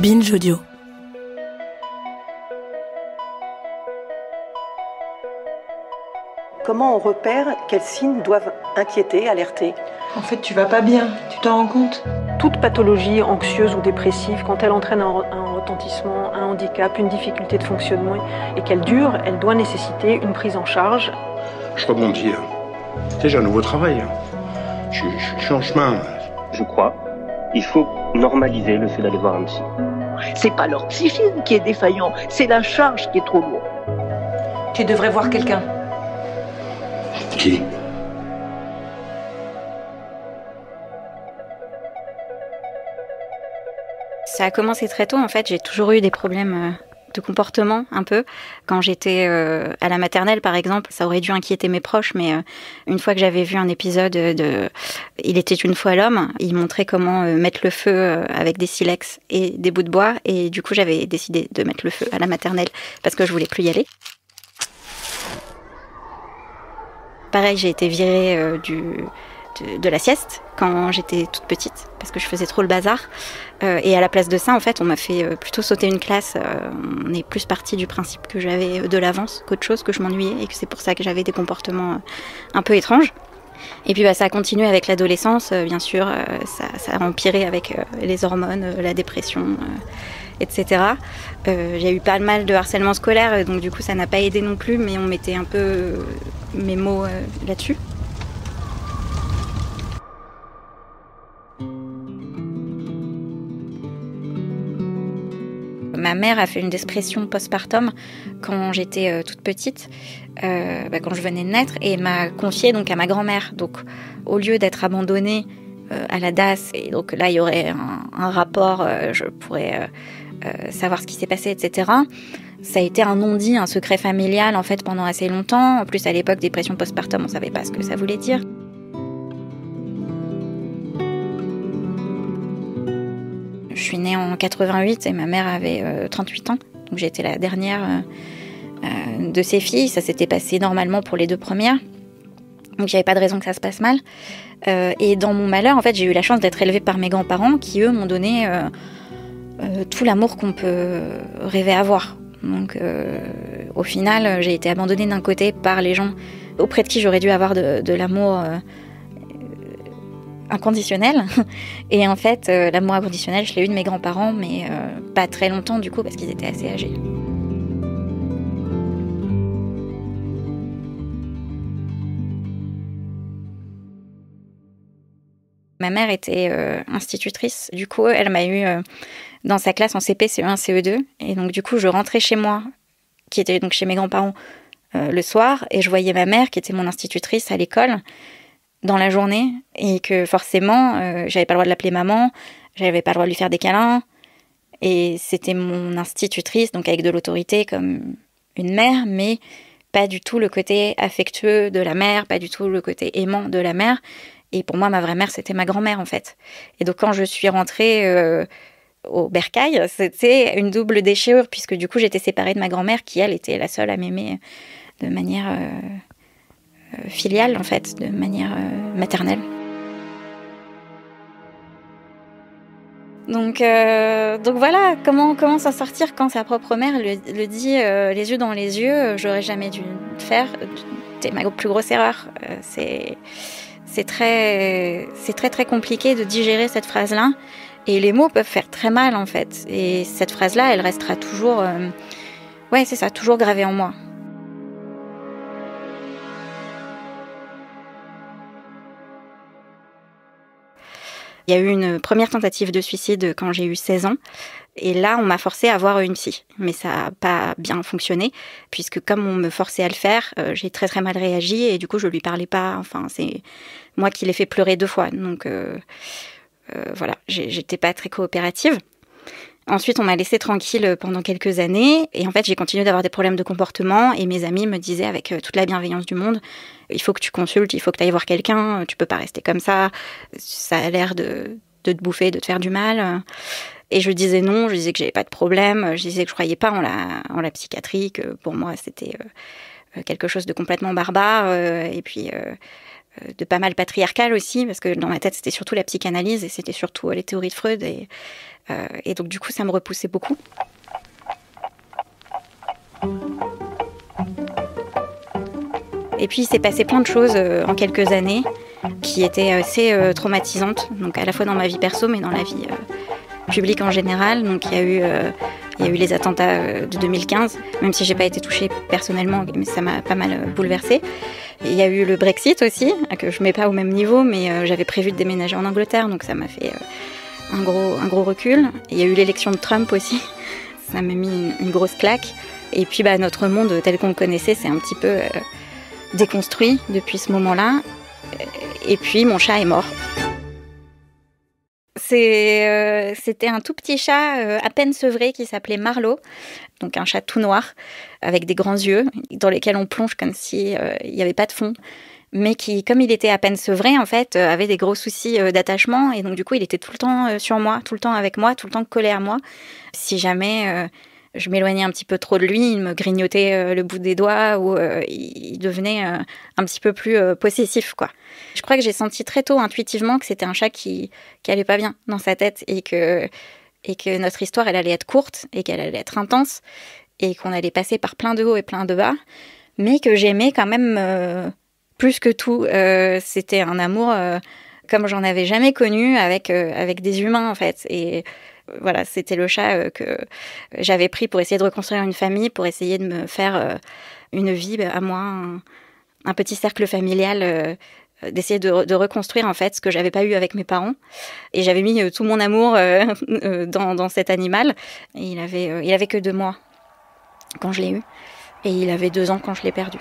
Binge Audio. Comment on repère quels signes doivent inquiéter, alerter ? En fait, tu vas pas bien, tu t'en rends compte ? Toute pathologie anxieuse ou dépressive, quand elle entraîne un retentissement, un handicap, une difficulté de fonctionnement et qu'elle dure, elle doit nécessiter une prise en charge. Je rebondis. Tu sais, j'ai un nouveau travail. Je suis en chemin. Je crois qu'il faut normaliser le fait d'aller voir un psy. C'est pas leur psychisme qui est défaillant, c'est la charge qui est trop lourde. Tu devrais voir quelqu'un. Qui ? Ça a commencé très tôt, en fait. J'ai toujours eu des problèmes de comportement, un peu. Quand j'étais à la maternelle, par exemple, ça aurait dû inquiéter mes proches, mais une fois que j'avais vu un épisode de Il était une fois l'homme, il montrait comment mettre le feu avec des silex et des bouts de bois, et du coup, j'avais décidé de mettre le feu à la maternelle parce que je voulais plus y aller. Pareil, j'ai été virée de la sieste quand j'étais toute petite parce que je faisais trop le bazar et à la place de ça en fait on m'a fait plutôt sauter une classe. On est plus parti du principe que j'avais de l'avance qu'autre chose, que je m'ennuyais et que c'est pour ça que j'avais des comportements un peu étranges. Et puis ça a continué avec l'adolescence, bien sûr, ça a empiré avec les hormones, la dépression, etc. J'ai eu pas mal de harcèlement scolaire, donc du coup ça n'a pas aidé non plus, mais on mettait un peu mes mots là-dessus. Ma mère a fait une dépression postpartum quand j'étais toute petite, quand je venais de naître, et m'a confiée donc à ma grand-mère. Donc, au lieu d'être abandonnée à la DAS, et donc là il y aurait un rapport, je pourrais savoir ce qui s'est passé, etc. Ça a été un non-dit, un secret familial en fait pendant assez longtemps. En plus, à l'époque, dépression postpartum, on savait pas ce que ça voulait dire. Je suis née en 88 et ma mère avait 38 ans. Donc j'étais la dernière de ses filles. Ça s'était passé normalement pour les deux premières. Donc il n'y avait pas de raison que ça se passe mal. Et dans mon malheur, en fait, j'ai eu la chance d'être élevée par mes grands-parents qui, eux, m'ont donné tout l'amour qu'on peut rêver avoir. Donc au final, j'ai été abandonnée d'un côté par les gens auprès de qui j'aurais dû avoir de l'amour inconditionnel. Et en fait, l'amour inconditionnel, je l'ai eu de mes grands-parents, mais pas très longtemps du coup, parce qu'ils étaient assez âgés. Ma mère était institutrice. Du coup, elle m'a eu dans sa classe en CP, CE1, CE2. Et donc, du coup, je rentrais chez moi, qui était donc chez mes grands-parents, le soir, et je voyais ma mère, qui était mon institutrice à l'école, dans la journée, et que forcément, j'avais pas le droit de l'appeler maman, j'avais pas le droit de lui faire des câlins, et c'était mon institutrice, donc avec de l'autorité comme une mère, mais pas du tout le côté affectueux de la mère, pas du tout le côté aimant de la mère. Et pour moi, ma vraie mère, c'était ma grand-mère, en fait. Et donc, quand je suis rentrée au bercail, c'était une double déchirure, puisque du coup, j'étais séparée de ma grand-mère, qui, elle, était la seule à m'aimer de manière filiale, en fait, de manière maternelle. Donc voilà, comment s'en sortir quand sa propre mère le dit les yeux dans les yeux, j'aurais jamais dû le faire, c'était ma plus grosse erreur. C'est très très compliqué de digérer cette phrase-là, et les mots peuvent faire très mal en fait, et cette phrase-là, elle restera toujours, toujours gravée en moi. Il y a eu une première tentative de suicide quand j'ai eu 16 ans. Et là, on m'a forcée à voir une psy. Mais ça n'a pas bien fonctionné, puisque comme on me forçait à le faire, j'ai très très mal réagi, et du coup, je lui parlais pas. Enfin, c'est moi qui l'ai fait pleurer 2 fois. Donc voilà, j'étais pas très coopérative. Ensuite, on m'a laissée tranquille pendant quelques années, et en fait, j'ai continué d'avoir des problèmes de comportement, et mes amis me disaient avec toute la bienveillance du monde, il faut que tu consultes, il faut que tu ailles voir quelqu'un, tu peux pas rester comme ça a l'air de te bouffer, de te faire du mal. Et je disais non, je disais que j'avais pas de problème, je disais que je croyais pas en la psychiatrie, que pour moi, c'était quelque chose de complètement barbare, et puis pas mal patriarcal aussi, parce que dans ma tête, c'était surtout la psychanalyse et c'était surtout les théories de Freud. Et donc, du coup, ça me repoussait beaucoup. Et puis, il s'est passé plein de choses en quelques années qui étaient assez traumatisantes, donc à la fois dans ma vie perso, mais dans la vie publique en général. Donc, il y a eu les attentats de 2015, même si j'ai pas été touchée personnellement, mais ça m'a pas mal bouleversée. Il y a eu le Brexit aussi, que je mets pas au même niveau, mais j'avais prévu de déménager en Angleterre, donc ça m'a fait un gros recul. Il y a eu l'élection de Trump aussi, ça m'a mis une grosse claque. Et puis notre monde tel qu'on le connaissait, c'est un petit peu déconstruit depuis ce moment-là. Et puis mon chat est mort. C'était un tout petit chat à peine sevré qui s'appelait Marlowe, donc un chat tout noir avec des grands yeux dans lesquels on plonge comme si il n'y avait pas de fond, mais qui, comme il était à peine sevré, en fait, avait des gros soucis d'attachement et donc du coup il était tout le temps sur moi, tout le temps avec moi, tout le temps collé à moi. Si jamais je m'éloignais un petit peu trop de lui, il me grignotait le bout des doigts ou il devenait un petit peu plus possessif, quoi. Je crois que j'ai senti très tôt intuitivement que c'était un chat qui allait pas bien dans sa tête et que notre histoire, elle allait être courte et qu'elle allait être intense et qu'on allait passer par plein de hauts et plein de bas, mais que j'aimais quand même plus que tout. C'était un amour comme j'en avais jamais connu avec des humains, en fait. Et voilà, c'était le chat que j'avais pris pour essayer de reconstruire une famille, pour essayer de me faire une vie à moi, un petit cercle familial, d'essayer de reconstruire en fait ce que j'avais pas eu avec mes parents. Et j'avais mis tout mon amour dans cet animal. Et il avait que 2 mois quand je l'ai eu, et il avait 2 ans quand je l'ai perdu.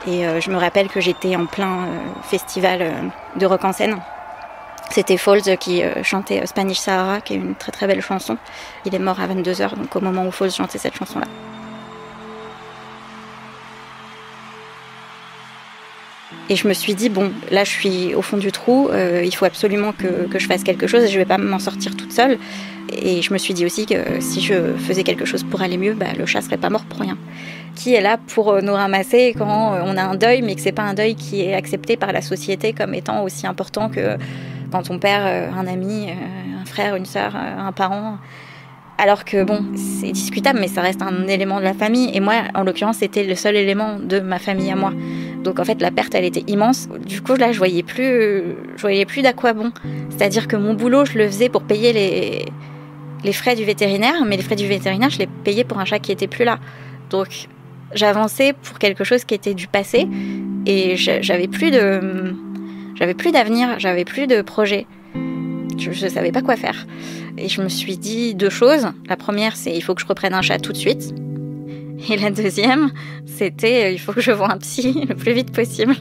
Et je me rappelle que j'étais en plein festival de rock en scène. C'était Falls qui chantait Spanish Sahara, qui est une très très belle chanson. Il est mort à 22h, donc au moment où Falls chantait cette chanson-là. Et je me suis dit, bon, là je suis au fond du trou, il faut absolument que je fasse quelque chose et je vais pas m'en sortir toute seule. Et je me suis dit aussi que si je faisais quelque chose pour aller mieux, le chat serait pas mort pour rien. Qui est là pour nous ramasser quand on a un deuil, mais que c'est pas un deuil qui est accepté par la société comme étant aussi important que quand on perd un ami, un frère, une sœur, un parent. Alors que bon, c'est discutable, mais ça reste un élément de la famille. Et moi, en l'occurrence, c'était le seul élément de ma famille à moi. Donc en fait, la perte, elle était immense. Du coup, là, je voyais plus d'à quoi bon. C'est-à-dire que mon boulot, je le faisais pour payer les frais du vétérinaire, mais les frais du vétérinaire, je les payais pour un chat qui était plus là. Donc j'avançais pour quelque chose qui était du passé, et j'avais plus d'avenir, j'avais plus de projet. Je savais pas quoi faire. Et je me suis dit 2 choses. La première, c'est il faut que je reprenne un chat tout de suite. Et la deuxième, c'était il faut que je voie un psy le plus vite possible.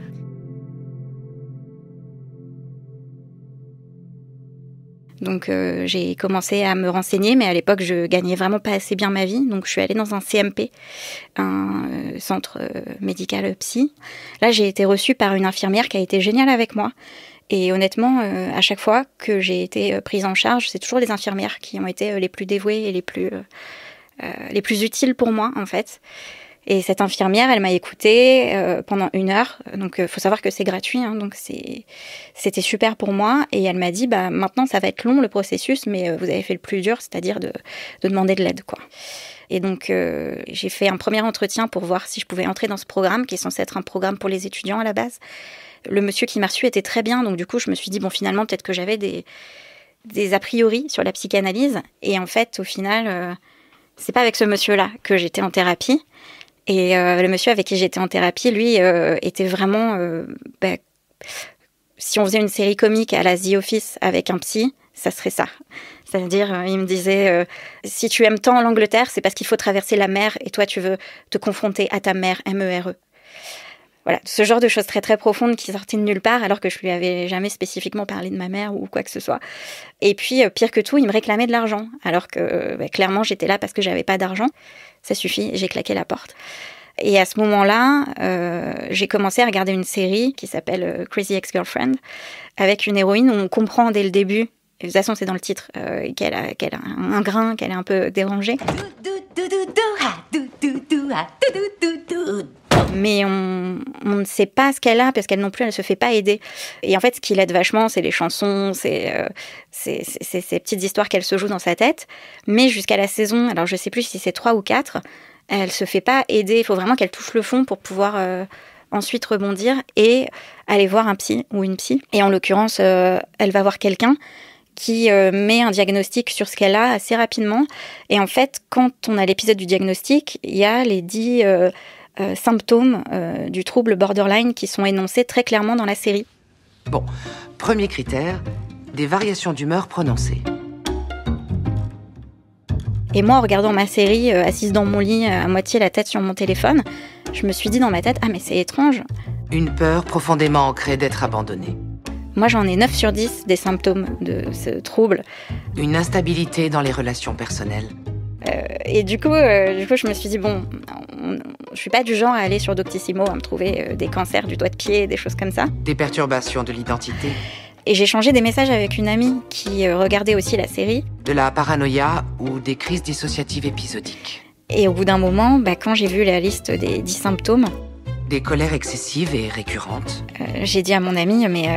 Donc j'ai commencé à me renseigner, mais à l'époque, je gagnais vraiment pas assez bien ma vie. Donc je suis allée dans un CMP, un centre médical psy. Là, j'ai été reçue par une infirmière qui a été géniale avec moi. Et honnêtement, à chaque fois que j'ai été prise en charge, c'est toujours les infirmières qui ont été les plus dévouées et les plus utiles pour moi, en fait. Et cette infirmière, elle m'a écoutée pendant 1 heure. Donc, faut savoir que c'est gratuit, hein, donc c'était super pour moi. Et elle m'a dit, maintenant, ça va être long, le processus, mais vous avez fait le plus dur, c'est-à-dire de demander de l'aide, quoi. Et donc, j'ai fait un premier entretien pour voir si je pouvais entrer dans ce programme, qui est censé être un programme pour les étudiants à la base. Le monsieur qui m'a reçu était très bien, donc du coup, je me suis dit, bon, finalement, peut-être que j'avais des a priori sur la psychanalyse. Et en fait, au final, c'est pas avec ce monsieur-là que j'étais en thérapie. Et le monsieur avec qui j'étais en thérapie, lui, était vraiment... si on faisait une série comique à la The Office avec un psy, ça serait ça. C'est-à-dire, il me disait, si tu aimes tant l'Angleterre, c'est parce qu'il faut traverser la mer et toi, tu veux te confronter à ta mère, M-E-R-E. Voilà, ce genre de choses très très profondes qui sortaient de nulle part alors que je lui avais jamais spécifiquement parlé de ma mère ou quoi que ce soit. Et puis, pire que tout, il me réclamait de l'argent alors que clairement, j'étais là parce que j'avais pas d'argent. Ça suffit, j'ai claqué la porte. Et à ce moment-là, j'ai commencé à regarder une série qui s'appelle Crazy Ex-Girlfriend, avec une héroïne où on comprend dès le début, et de toute façon c'est dans le titre, qu'elle a un grain, qu'elle est un peu dérangée. mais on ne sait pas ce qu'elle a, parce qu'elle non plus, elle ne se fait pas aider. Et en fait, ce qui l'aide vachement, c'est les chansons, c'est ces petites histoires qu'elle se joue dans sa tête. Mais jusqu'à la saison, alors je ne sais plus si c'est 3 ou 4, elle ne se fait pas aider. Il faut vraiment qu'elle touche le fond pour pouvoir ensuite rebondir et aller voir un psy ou une psy. Et en l'occurrence, elle va voir quelqu'un qui met un diagnostic sur ce qu'elle a assez rapidement. Et en fait, quand on a l'épisode du diagnostic, il y a les 10 symptômes du trouble borderline qui sont énoncés très clairement dans la série. Bon, premier critère, des variations d'humeur prononcées. Et moi, en regardant ma série, assise dans mon lit, à moitié la tête sur mon téléphone, je me suis dit dans ma tête, ah mais c'est étrange. Une peur profondément ancrée d'être abandonnée. Moi, j'en ai 9 sur 10 des symptômes de ce trouble. Une instabilité dans les relations personnelles. Et du coup, je me suis dit, bon, je suis pas du genre à aller sur Doctissimo, à me trouver des cancers du doigt de pied, des choses comme ça. Des perturbations de l'identité. Et j'ai échangé des messages avec une amie qui regardait aussi la série. De la paranoïa ou des crises dissociatives épisodiques. Et au bout d'un moment, quand j'ai vu la liste des 10 symptômes... Des colères excessives et récurrentes. J'ai dit à mon amie, mais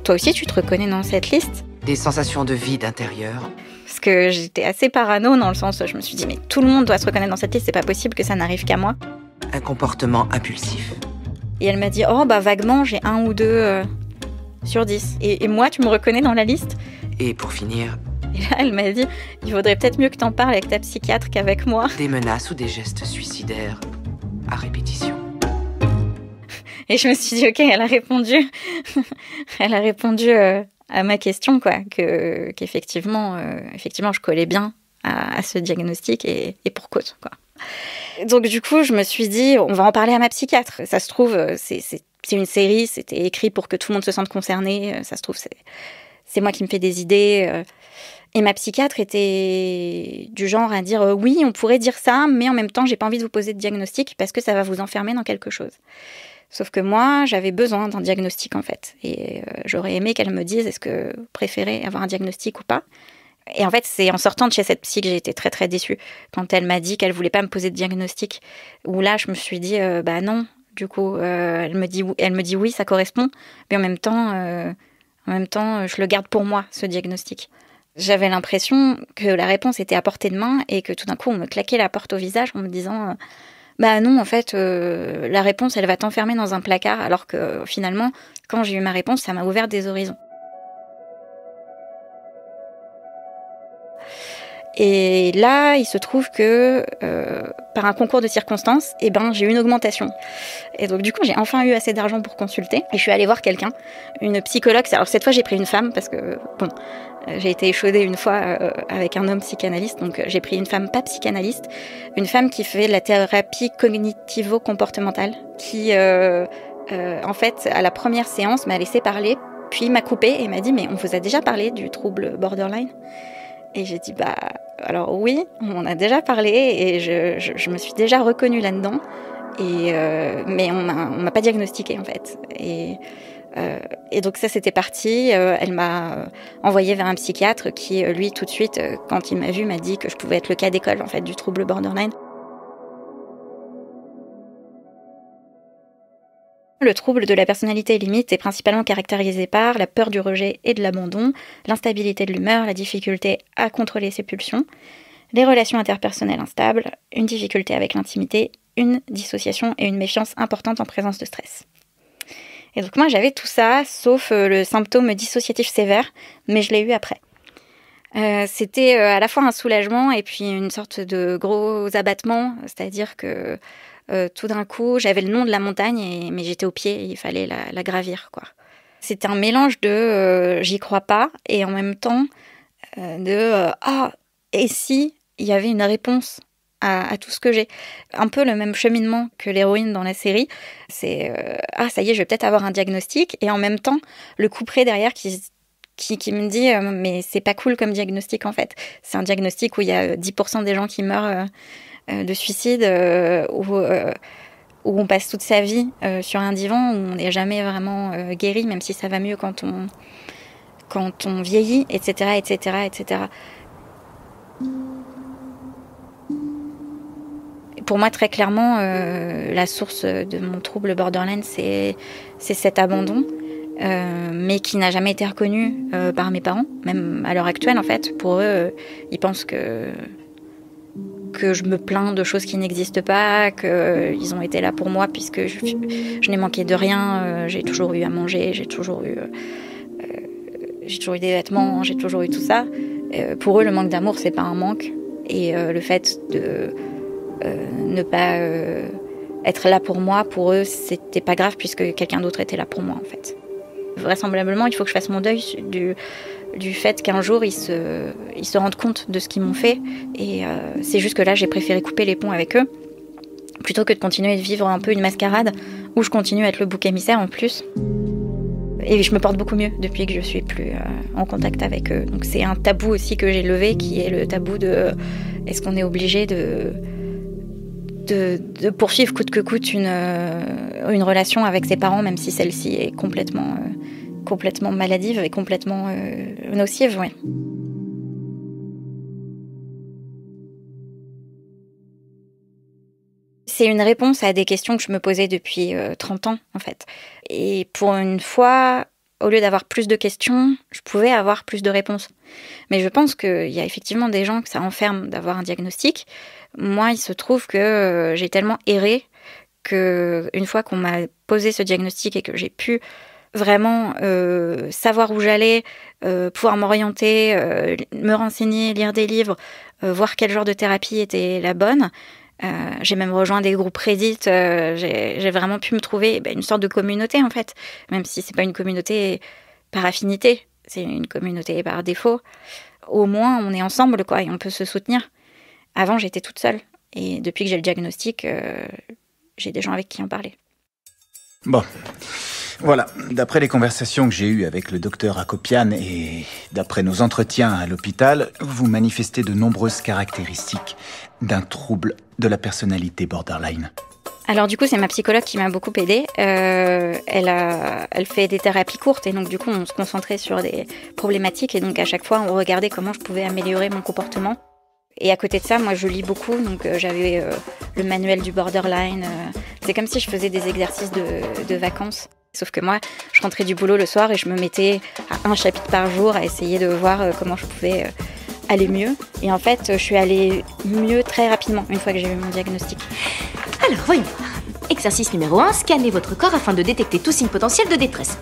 toi aussi tu te reconnais dans cette liste ? Des sensations de vide intérieur. Parce que j'étais assez parano dans le sens où je me suis dit, mais tout le monde doit se reconnaître dans cette liste, c'est pas possible que ça n'arrive qu'à moi. Un comportement impulsif. Et elle m'a dit, oh vaguement, j'ai 1 ou 2 sur 10. Et moi, tu me reconnais dans la liste ? Et pour finir... Et là, elle m'a dit, il vaudrait peut-être mieux que t'en parles avec ta psychiatre qu'avec moi. Des menaces ou des gestes suicidaires à répétition. Et je me suis dit, ok, elle a répondu. Elle a répondu à ma question, quoi, qu'effectivement, je collais bien à ce diagnostic et pour cause, quoi. Donc du coup, je me suis dit, on va en parler à ma psychiatre. Ça se trouve, c'est une série, c'était écrit pour que tout le monde se sente concerné. Ça se trouve, c'est moi qui me fais des idées. Et ma psychiatre était du genre à dire oui, on pourrait dire ça, mais en même temps, j'ai pas envie de vous poser de diagnostic parce que ça va vous enfermer dans quelque chose. Sauf que moi, j'avais besoin d'un diagnostic, en fait. Et j'aurais aimé qu'elle me dise, est-ce que vous préférez avoir un diagnostic ou pas ? Et en fait, c'est en sortant de chez cette psy que j'ai été très, très déçue. Quand elle m'a dit qu'elle voulait pas me poser de diagnostic, où là, je me suis dit, non. Du coup, elle me dit oui, ça correspond. Mais en même temps, je le garde pour moi, ce diagnostic. J'avais l'impression que la réponse était à portée de main et que tout d'un coup, on me claquait la porte au visage en me disant... non, en fait, la réponse, elle va t'enfermer dans un placard, alors que finalement, quand j'ai eu ma réponse, ça m'a ouvert des horizons. Et là, il se trouve que par un concours de circonstances, j'ai eu une augmentation. Et donc du coup, j'ai enfin eu assez d'argent pour consulter. Et je suis allée voir quelqu'un, une psychologue. Alors cette fois, j'ai pris une femme parce que, j'ai été échaudée une fois avec un homme psychanalyste. Donc j'ai pris une femme pas psychanalyste, une femme qui fait de la thérapie cognitivo-comportementale, qui, en fait, à la première séance, m'a laissé parler, puis m'a coupée et m'a dit « Mais on vous a déjà parlé du trouble borderline ?» Et j'ai dit, alors oui, on en a déjà parlé et je me suis déjà reconnue là-dedans. Mais on m'a pas diagnostiquée, en fait. Et donc ça, c'était parti. Elle m'a envoyée vers un psychiatre qui, lui, tout de suite, quand il m'a vue, m'a dit que je pouvais être le cas d'école, en fait, du trouble borderline. Le trouble de la personnalité limite est principalement caractérisé par la peur du rejet et de l'abandon, l'instabilité de l'humeur, la difficulté à contrôler ses pulsions, les relations interpersonnelles instables, une difficulté avec l'intimité, une dissociation et une méfiance importante en présence de stress. Et donc moi j'avais tout ça, sauf le symptôme dissociatif sévère, mais je l'ai eu après. C'était à la fois un soulagement et puis une sorte de gros abattement, c'est-à-dire que tout d'un coup, j'avais le nom de la montagne, mais j'étais au pied et il fallait la gravir, quoi. C'était un mélange de j'y crois pas et en même temps et si il y avait une réponse à tout ce que j'ai. Un peu le même cheminement que l'héroïne dans la série. C'est ça y est, je vais peut-être avoir un diagnostic et en même temps, le couperet derrière qui me dit mais c'est pas cool comme diagnostic en fait. C'est un diagnostic où il y a 10% des gens qui meurent de suicide, où on passe toute sa vie sur un divan, où on n'est jamais vraiment guéri, même si ça va mieux quand on vieillit, etc., etc., etc. Pour moi, très clairement, la source de mon trouble borderline, c'est cet abandon, mais qui n'a jamais été reconnu par mes parents, même à l'heure actuelle, en fait. Pour eux, ils pensent que je me plains de choses qui n'existent pas, qu'ils ont été là pour moi, puisque je n'ai manqué de rien. J'ai toujours eu à manger, j'ai toujours eu des vêtements, j'ai toujours eu tout ça. Pour eux, le manque d'amour, c'est pas un manque. Et le fait de ne pas être là pour moi, pour eux, c'était pas grave puisque quelqu'un d'autre était là pour moi, en fait. Vraisemblablement, il faut que je fasse mon deuil du fait qu'un jour, ils se rendent compte de ce qu'ils m'ont fait. Et c'est juste que là, j'ai préféré couper les ponts avec eux plutôt que de continuer de vivre un peu une mascarade où je continue à être le bouc émissaire en plus. Et je me porte beaucoup mieux depuis que je suis plus en contact avec eux. Donc c'est un tabou aussi que j'ai levé, qui est le tabou de est-ce qu'on est obligé de poursuivre coûte que coûte une relation avec ses parents, même si celle-ci est complètement maladive et complètement nocive, oui. C'est une réponse à des questions que je me posais depuis 30 ans, en fait. Et pour une fois, au lieu d'avoir plus de questions, je pouvais avoir plus de réponses. Mais je pense qu'il y a effectivement des gens que ça enferme d'avoir un diagnostic. Moi, il se trouve que j'ai tellement erré qu'une fois qu'on m'a posé ce diagnostic et que j'ai pu vraiment savoir où j'allais, pouvoir m'orienter, me renseigner, lire des livres, voir quel genre de thérapie était la bonne. J'ai même rejoint des groupes Reddit, j'ai vraiment pu me trouver une sorte de communauté, en fait, même si c'est pas une communauté par affinité, c'est une communauté par défaut. Au moins on est ensemble, quoi, et on peut se soutenir. Avant, j'étais toute seule, et depuis que j'ai le diagnostic, j'ai des gens avec qui en parler. Bon, voilà, d'après les conversations que j'ai eues avec le docteur Akopian et d'après nos entretiens à l'hôpital, vous manifestez de nombreuses caractéristiques d'un trouble de la personnalité borderline. Alors du coup, c'est ma psychologue qui m'a beaucoup aidée. Elle fait des thérapies courtes et donc du coup, on se concentrait sur des problématiques et donc à chaque fois, on regardait comment je pouvais améliorer mon comportement. Et à côté de ça, moi, je lis beaucoup, donc j'avais le manuel du borderline. C'est comme si je faisais des exercices de vacances. Sauf que moi, je rentrais du boulot le soir et je me mettais à un chapitre par jour à essayer de voir comment je pouvais aller mieux. Et en fait, je suis allée mieux très rapidement une fois que j'ai eu mon diagnostic. Alors, voyons voir. Exercice numéro 1, scannez votre corps afin de détecter tout signe potentiel de détresse.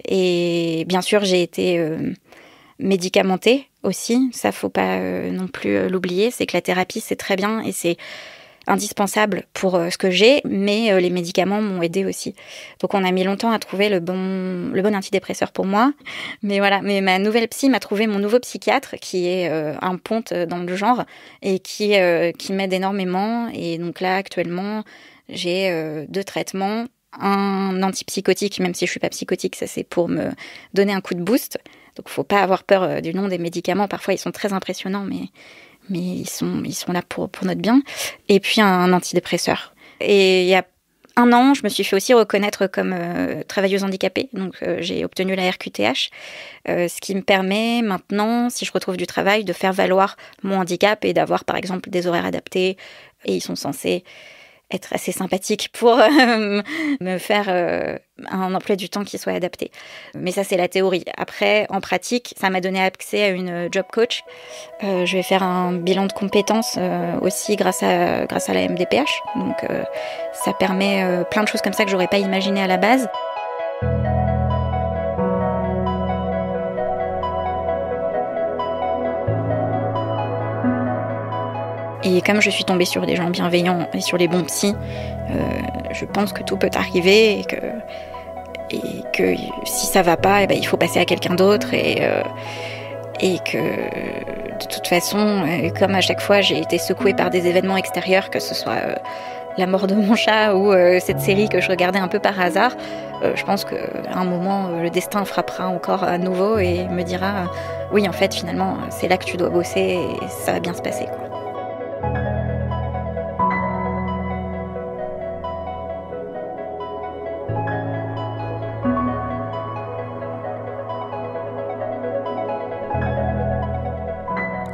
Et bien sûr, j'ai été médicamentée aussi. Ça, faut pas non plus l'oublier. C'est que la thérapie, c'est très bien et c'est indispensable pour ce que j'ai, mais les médicaments m'ont aidée aussi. Donc on a mis longtemps à trouver le bon antidépresseur pour moi. Mais voilà, mais ma nouvelle psy m'a trouvé mon nouveau psychiatre qui est un ponte dans le genre et qui m'aide énormément. Et donc là, actuellement, j'ai 2 traitements. Un antipsychotique, même si je suis pas psychotique, ça c'est pour me donner un coup de boost. Donc faut pas avoir peur du nom des médicaments. Parfois ils sont très impressionnants, mais ils sont là pour notre bien. Et puis un antidépresseur. Et il y a 1 an, je me suis fait aussi reconnaître comme travailleuse handicapée. Donc j'ai obtenu la RQTH, ce qui me permet maintenant, si je retrouve du travail, de faire valoir mon handicap et d'avoir par exemple des horaires adaptés. Et ils sont censés être assez sympathique pour me faire un emploi du temps qui soit adapté. Mais ça, c'est la théorie. Après, en pratique, ça m'a donné accès à une job coach. Je vais faire un bilan de compétences aussi grâce à la MDPH. Donc, ça permet plein de choses comme ça que j'aurais pas imaginé à la base. Et comme je suis tombée sur des gens bienveillants et sur les bons psys, je pense que tout peut arriver et que si ça va pas, il faut passer à quelqu'un d'autre et que de toute façon, comme à chaque fois j'ai été secouée par des événements extérieurs, que ce soit la mort de mon chat ou cette série que je regardais un peu par hasard, je pense qu'à un moment, le destin frappera encore à nouveau et me dira oui, en fait, finalement, c'est là que tu dois bosser et ça va bien se passer, quoi.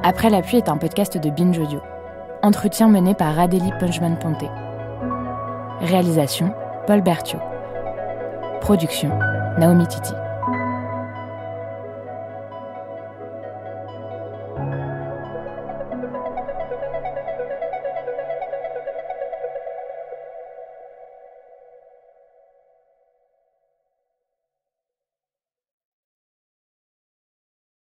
Après la pluie est un podcast de Binge Audio. Entretien mené par Adélie Punchman-Ponté. Réalisation, Paul Berthiaud. Production, Naomi Titi.